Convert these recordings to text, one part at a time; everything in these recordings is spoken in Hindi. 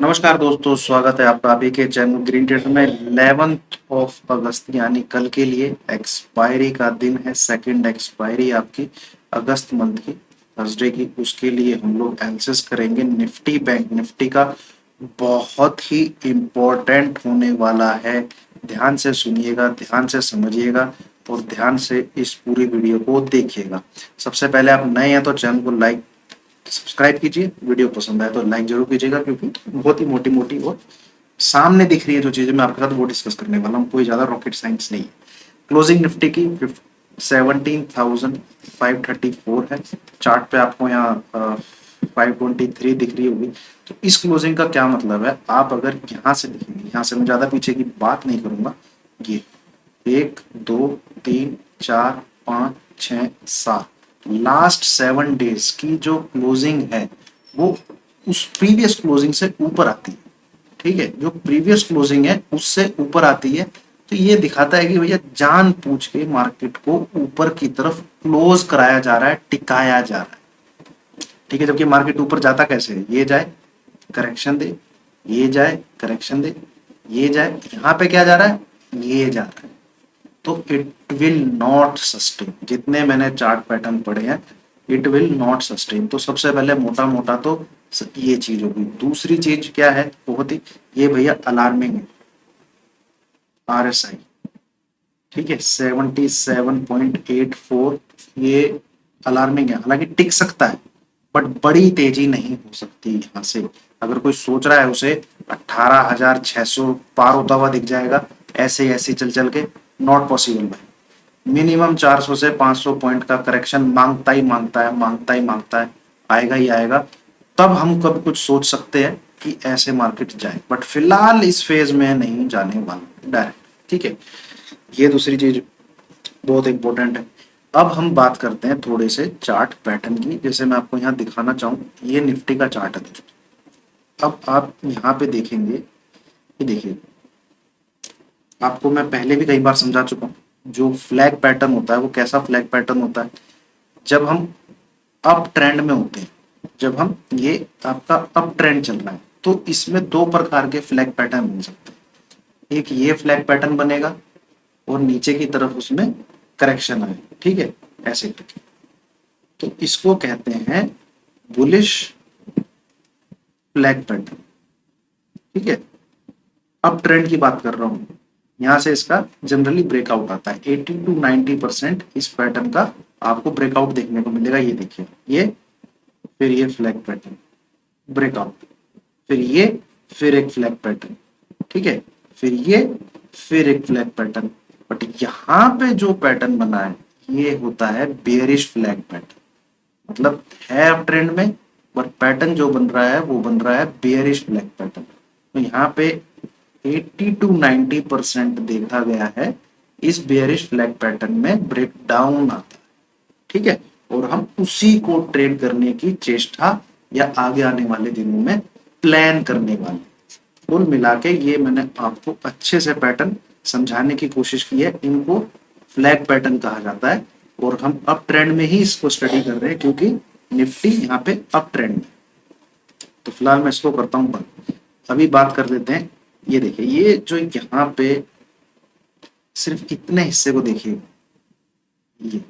नमस्कार दोस्तों, स्वागत है आपका अभी के चैनल ग्रीन ट्रेडर में। 11th ऑफ अगस्त यानी कल के लिए एक्सपायरी का दिन है। सेकंड एक्सपायरी आपकी अगस्त मंथ की, थर्सडे की। उसके लिए हम लोग एनालिसिस करेंगे निफ्टी बैंक निफ्टी का। बहुत ही इम्पोर्टेंट होने वाला है। ध्यान से सुनिएगा, ध्यान से समझिएगा और ध्यान से इस पूरी वीडियो को देखिएगा। सबसे पहले आप नए हैं तो चैनल को लाइक सब्सक्राइब कीजिए। वीडियो पसंद आए तो लाइक जरूर कीजिएगा, क्योंकि बहुत ही मोटी मोटी और सामने दिख रही है जो चीजें मैं आपके साथ वो डिस्कस करने वाला हूँ। कोई ज्यादा रॉकेट साइंस नहीं है। क्लोजिंग निफ्टी की 17,534 है। चार्ट पे आपको यहाँ 523 दिख रही होगी। तो इस क्लोजिंग का क्या मतलब है, आप अगर यहाँ से देखेंगे, यहाँ से मैं ज्यादा पीछे की बात नहीं करूंगा। ये 1 2 3 4 5 6 7 लास्ट 7 डेज की जो क्लोजिंग है वो उस प्रीवियस क्लोजिंग से ऊपर आती है। ठीक है, जो प्रीवियस क्लोजिंग है उससे ऊपर आती है। तो ये दिखाता है कि भैया जान पूछ के मार्केट को ऊपर की तरफ क्लोज कराया जा रहा है, टिकाया जा रहा है। ठीक है, जबकि मार्केट ऊपर जाता कैसे है, ये जाए करेक्शन दे, ये जाए करेक्शन दे, ये जाए, यहाँ पे क्या जा रहा है, ये जा रहा है। तो इट विल नॉट सस्टेन। जितने मैंने चार्ट पैटर्न पढ़े हैं, इट विल नॉट सस्टेन। तो सबसे पहले मोटा मोटा तो ये चीज होगी। दूसरी चीज क्या है, बहुत ही ये भैया अलार्मिंग है, आरएसआई। ठीक है, 77.84 ये अलार्मिंग है। हालांकि टिक सकता है बट बड़ी तेजी नहीं हो सकती यहाँ से। अगर कोई सोच रहा है उसे 18,600 पार होता हुआ दिख जाएगा ऐसे ऐसे चल चल के, नॉट पॉसिबल भाई। मिनिमम 400 से 500 पॉइंट का करेक्शन मांगता ही मांगता है, मांगता ही मांगता है, आएगा ही आएगा। तब हम कब कुछ सोच सकते हैं कि ऐसे मार्केट जाए, बट फिलहाल इस फेज में नहीं जाने वाला डायरेक्ट। ठीक है, ये दूसरी चीज बहुत इंपॉर्टेंट है। अब हम बात करते हैं थोड़े से चार्ट पैटर्न की। जैसे मैं आपको यहाँ दिखाना चाहूँ, ये निफ्टी का चार्ट है दोस्तों। अब आप यहाँ पे देखेंगे, ये देखिए, आपको मैं पहले भी कई बार समझा चुका हूँ। जो फ्लैग पैटर्न होता है वो कैसा फ्लैग पैटर्न होता है, जब हम अप ट्रेंड में होते हैं, जब हम ये आपका अप ट्रेंड चल रहा है, तो इसमें दो प्रकार के फ्लैग पैटर्न बन सकते हैं। एक ये फ्लैग पैटर्न बनेगा और नीचे की तरफ उसमें करेक्शन आए। ठीक है, ऐसे करके। तो इसको कहते हैं बुलिश फ्लैग पैटर्न। ठीक है, अब ट्रेंड की बात कर रहा हूं। यहां से इसका जनरली ब्रेकआउट आता है। 80 to 90% इस पैटर्न का आपको ब्रेकआउट देखने को मिलेगा। ये देखिए, ये फिर ये फ्लैग पैटर्न, ब्रेकआउट, फिर ये, फिर एक फ्लैग पैटर्न। ठीक है, फिर ये, फिर एक फ्लैग पैटर्न। बट यहाँ पे जो पैटर्न बना है ये होता है बेयरिश फ्लैग पैटर्न। मतलब है अप ट्रेंड में, पर पैटर्न जो बन रहा है वो बन रहा है बेयरिश फ्लैग पैटर्न। तो यहाँ पे 80 to 90% देखा गया है इस बेयरिश फ्लैग पैटर्न में ब्रेक डाउन आता है। ठीक है, और हम उसी को ट्रेड करने की चेष्टा या आगे आने वाले दिनों में प्लान करने वाले। कुल मिला के ये मैंने आपको अच्छे से पैटर्न समझाने की कोशिश की है। इनको फ्लैग पैटर्न कहा जाता है और हम अप ट्रेंड में ही इसको स्टडी कर रहे हैं, क्योंकि निफ्टी यहाँ पे अप ट्रेंड में। तो फिलहाल मैं इसको करता हूँ बंद। अभी बात कर लेते हैं। ये देखिए, ये जो यहाँ पे सिर्फ इतने हिस्से को देखिए, ये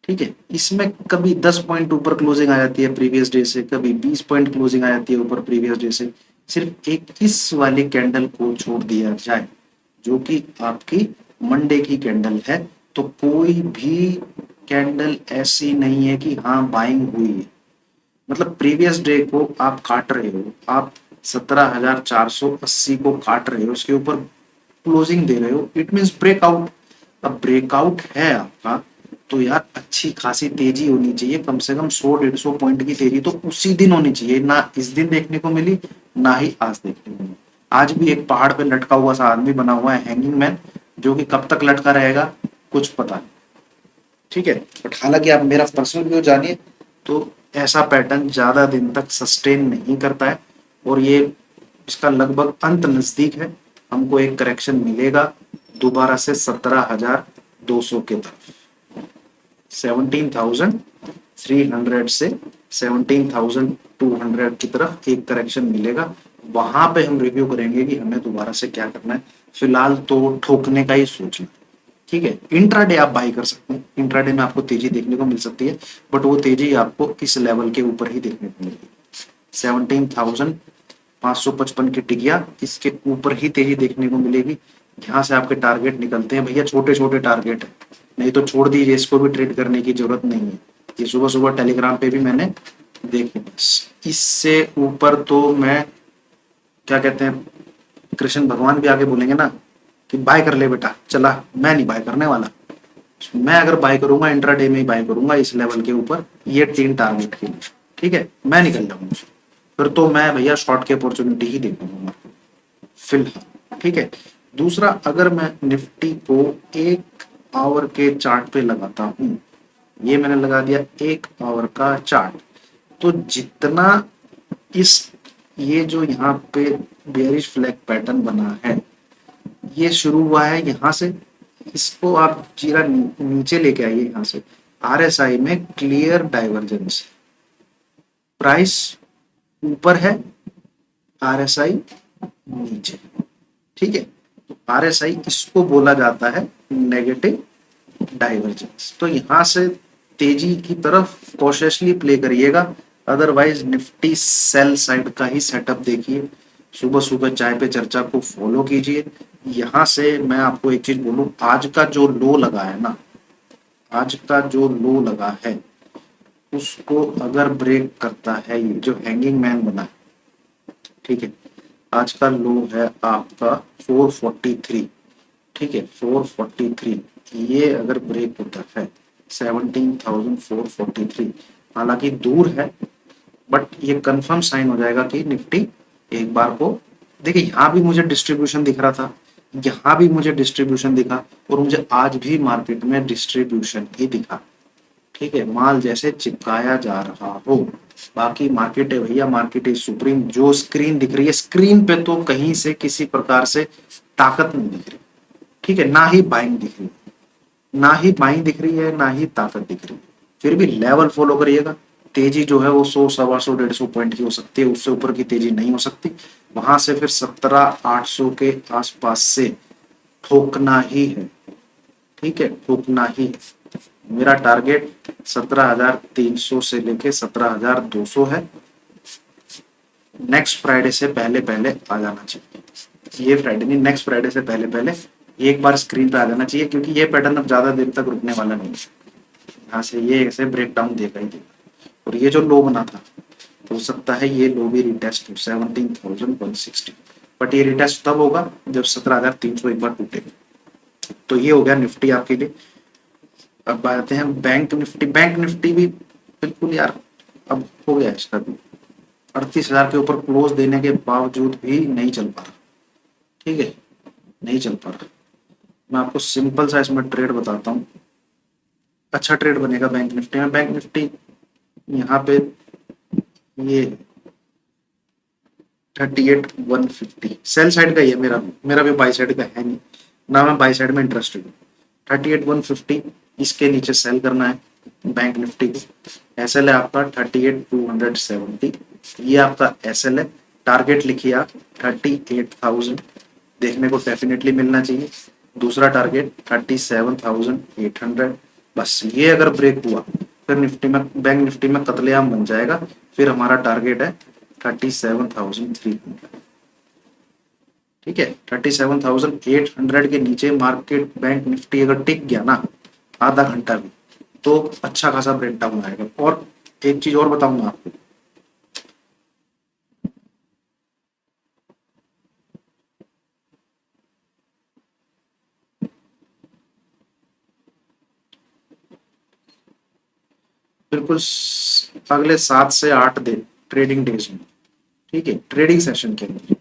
ठीक है, इसमें कभी 10 पॉइंट ऊपर क्लोजिंग आ जाती है प्रीवियस डे से, कभी 20 पॉइंट क्लोजिंग आ जाती है ऊपर प्रीवियस डे से। सिर्फ 21 वाली कैंडल को छोड़ दिया जाए, जो कि आपकी मंडे की कैंडल है, तो कोई भी कैंडल ऐसी नहीं है कि हाँ बाइंग हुई है। मतलब प्रीवियस डे को आप काट रहे हो, आप 17,480 को काट रहे हो, उसके ऊपर क्लोजिंग दे रहे हो, इट मीन्स ब्रेकआउट। अब ब्रेकआउट है आपका, तो यार अच्छी खासी तेजी होनी चाहिए, कम से कम 100-150 पॉइंट की तेजी तो उसी दिन होनी चाहिए। ना इस दिन देखने को मिली, ना ही आज देखने को मिली। आज भी एक पहाड़ पे लटका हुआ सा आदमी बना हुआ है, हैंगिंग मैन, जो कि कब तक लटका रहेगा कुछ पता नहीं। ठीक है, बट हालांकि आप मेरा पर्सनल व्यू जानिए तो ऐसा पैटर्न ज्यादा दिन तक सस्टेन नहीं करता है, और ये इसका लगभग अंत नजदीक है। हमको एक करेक्शन मिलेगा दोबारा से 17,200 के तरफ। 17,300 से 17,200 की तरफ एक करेक्शन मिलेगा, वहां पे हम रिव्यू करेंगे कि हमें दोबारा से क्या करना है। फिलहाल तो ठोकने का ही सोचना, ठीक है। इंट्राडे आप बाई कर सकते हैं, इंट्राडे में आपको तेजी देखने को मिल सकती है, बट वो तेजी आपको इस लेवल के ऊपर ही देखने को मिलेगी। 17,555 की टिकिया, इसके ऊपर ही तेजी देखने को मिलेगी। यहाँ से आपके टारगेट निकलते हैं भैया, छोटे छोटे टारगेट है, नहीं तो छोड़ दीजिए, इसको भी ट्रेड करने की जरूरत नहीं है। ये सुबह सुबह टेलीग्राम पे भी मैंने देखे। इससे ऊपर तो मैं, क्या कहते हैं, कृष्ण भगवान भी आगे बोलेंगे ना कि बाय कर ले बेटा, चला, मैं नहीं बाय करने वाला। मैं अगर बाय करूंगा इंट्राडे में ही बाय करूंगा इस लेवल के ऊपर, ये 3 टारगेट के लिए, ठीक है, मैं निकल जाऊंगा। फिर तो मैं भैया शॉर्ट की अपॉर्चुनिटी ही देखूंगा फिलहाल, ठीक है। दूसरा, अगर मैं निफ्टी को 1 आवर के चार्ट पे लगाता हूं, ये मैंने लगा दिया 1 आवर का चार्ट, तो जितना इस, ये जो यहाँ पे बेयरिश फ्लैग पैटर्न बना है, ये शुरू हुआ है यहाँ से, इसको आप जीरा नीचे लेके आइए यहाँ से। आरएसआई में क्लियर डाइवर्जेंस, प्राइस ऊपर है, आरएसआई नीचे, ठीक है। तो आरएसआई इसको बोला जाता है नेगेटिव डाइवर्जेंस। तो यहां से तेजी की तरफ कॉशियसली प्ले करिएगा, अदरवाइज निफ्टी सेल साइड का ही सेटअप देखिए। सुबह सुबह चाय पे चर्चा को फॉलो कीजिए। यहां से मैं आपको एक चीज बोलूं, आज का जो लो लगा है ना, आज का जो लो लगा है, उसको अगर ब्रेक करता है, ये जो हैंगिंग मैन बना है, ठीक है, आज का लो है आपका 443, ठीक है, 443, ये अगर ब्रेक होता है 17,443, हालांकि दूर है, बट ये कंफर्म साइन हो जाएगा कि निफ्टी एक बार को, देखिए यहाँ भी मुझे डिस्ट्रीब्यूशन दिख रहा था, यहाँ भी मुझे डिस्ट्रीब्यूशन दिखा, और मुझे आज भी मार्केट में डिस्ट्रीब्यूशन ही दिखा, ठीक है। माल जैसे चिपकाया जा रहा हो, बाकी मार्केट है भैया, मार्केट इज सुप्रीम। जो स्क्रीन दिख रही है, स्क्रीन पे तो कहीं से किसी प्रकार से ताकत नहीं दिख रही, ठीक है, ना ही बाइंग दिख रही है, ना ही बाइंग दिख रही है, ना ही ताकत दिख रही है। फिर भी लेवल फॉलो करिएगा। तेजी जो है वो 100, 125, 150 पॉइंट की हो सकती है, उससे ऊपर की तेजी नहीं हो सकती। वहां से फिर 17,800 के आसपास से ठोकना ही है, ठीक है, ठोकना ही है। मेरा टारगेट 17,300 से लेके 17,200 है। नेक्स्ट फ्राइडे से पहले पहले आ जाना चाहिए, ये फ्राइडे नहीं, नेक्स्ट फ्राइडे से पहले पहले एक बार स्क्रीन पे आ जाना चाहिए, क्योंकि ये पैटर्न अब ज्यादा देर तक रुकने वाला नहीं है। यहाँ से ये ऐसे ब्रेक डाउन देगा ही देगा, और ये जो लो बना था, हो सकता है ये लो भी रिटेस्ट हो 17,160, बट ये रिटेस्ट तब होगा जब 17,300 एक बार टूटेगा। तो ये हो गया निफ्टी आपके लिए। अब आते हैं बैंक निफ्टी। बैंक निफ्टी भी बिल्कुल यार, अब हो गया इसका भी 38,000 के ऊपर क्लोज देने के बावजूद भी नहीं चल पा रहा, ठीक है, नहीं चल पा रहा। मैं आपको सिंपल सा इसमें ट्रेड बताता हूँ, अच्छा ट्रेड बनेगा बैंक निफ्टी में। बैंक निफ्टी यहाँ पे ये 38,150 सेल साइड का ही है, मेरा भी बाई साइड का है नहीं ना, मैं बाई साइड में इंटरेस्टेड हूँ। 38,150 इसके नीचे सेल करना है बैंक निफ्टी को। एसएल है आपका 38,270, ये आपका एसएल है। टारगेट लिखिए आप 38,000, देखने को डेफिनेटली मिलना चाहिए। दूसरा टारगेट 37,800, बस ये अगर ब्रेक हुआ फिर निफ्टी में, बैंक निफ्टी में कतलेआम बन जाएगा। फिर हमारा टारगेट है 37,300, ठीक है। 37,800 के नीचे मार्केट बैंक निफ्टी अगर टिक गया ना आधा घंटा भी, तो अच्छा खासा ब्रेक डाउन आएगा। और एक चीज और बताऊंगा आपको, बिल्कुल अगले 7 से 8 दिन ट्रेडिंग डेज में, ठीक है, ट्रेडिंग सेशन के अंदर,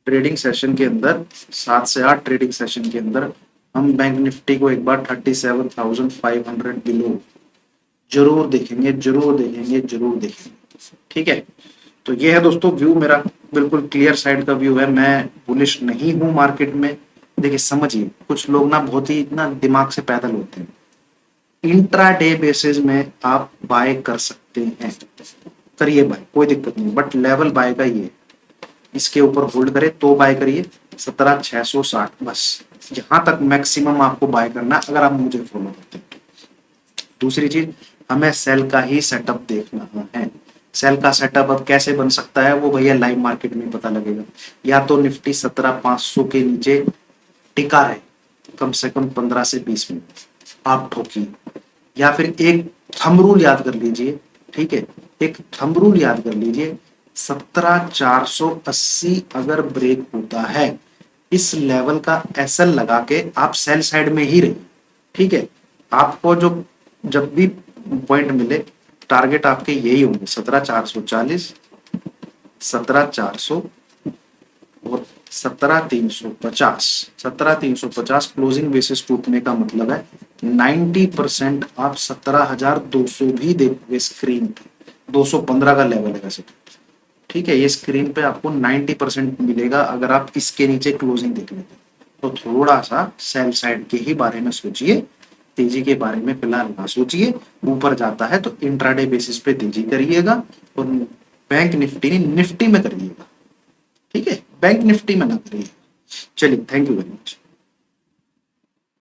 ट्रेडिंग सेशन के अंदर 7 से 8 ट्रेडिंग सेशन के अंदर हम बैंक निफ्टी को एक बार 37,500 बिलो जरूर देखेंगे, जरूर देखेंगे, जरूर देखेंगे, ठीक है। तो ये है दोस्तों व्यू मेरा, बिल्कुल क्लियर साइड का व्यू है। मैं बुलिश नहीं हूं मार्केट में। देखिए समझिए, कुछ लोग ना बहुत ही ना दिमाग से पैदल होते हैं, इंट्राडे बेसिस में आप बाय कर सकते हैं, करिए बाय, कोई दिक्कत नहीं, बट लेवल बाय का ये, इसके ऊपर होल्ड करे तो बाय करिए 17,660 बस, यहां तक मैक्सिमम आपको बाय करना अगर आप मुझे फॉलो करते हैं। दूसरी चीज, हमें सेल का ही सेटअप देखना है। सेल का सेटअप अब कैसे बन सकता है वो भैया लाइव मार्केट में पता लगेगा। या तो निफ्टी 17,500 के नीचे टिका रहे कम से कम 15 से 20 मिनट, आप ठोकिए, या फिर एक थंब रूल याद कर लीजिए, ठीक है, एक थंब रूल याद कर लीजिए, 17,480 अगर ब्रेक होता है इस लेवल का एसएल लगा के आप सेल साइड में ही रहिए, ठीक है। आपको जो जब भी पॉइंट मिले टारगेट आपके यही होंगे, 17,440, 17,400 और 17,350। 17,350 क्लोजिंग बेसिस टूटने का मतलब है 90% आप 17,200 भी देखोगे स्क्रीन पे, 215 का लेवल है वैसे, ठीक है। ये स्क्रीन पे आपको 90% मिलेगा अगर आप इसके नीचे क्लोजिंग देख लेते हैं। तो थोड़ा सा सेल साइड के ही बारे में सोचिए, तेजी के बारे में फिलहाल ना सोचिए। ऊपर जाता है तो इंट्राडे बेसिस पे तेजी करिएगा और बैंक निफ्टी निफ्टी में करिएगा, ठीक है, बैंक निफ्टी में ना करिए। चलिए, थैंक यू वेरी मच।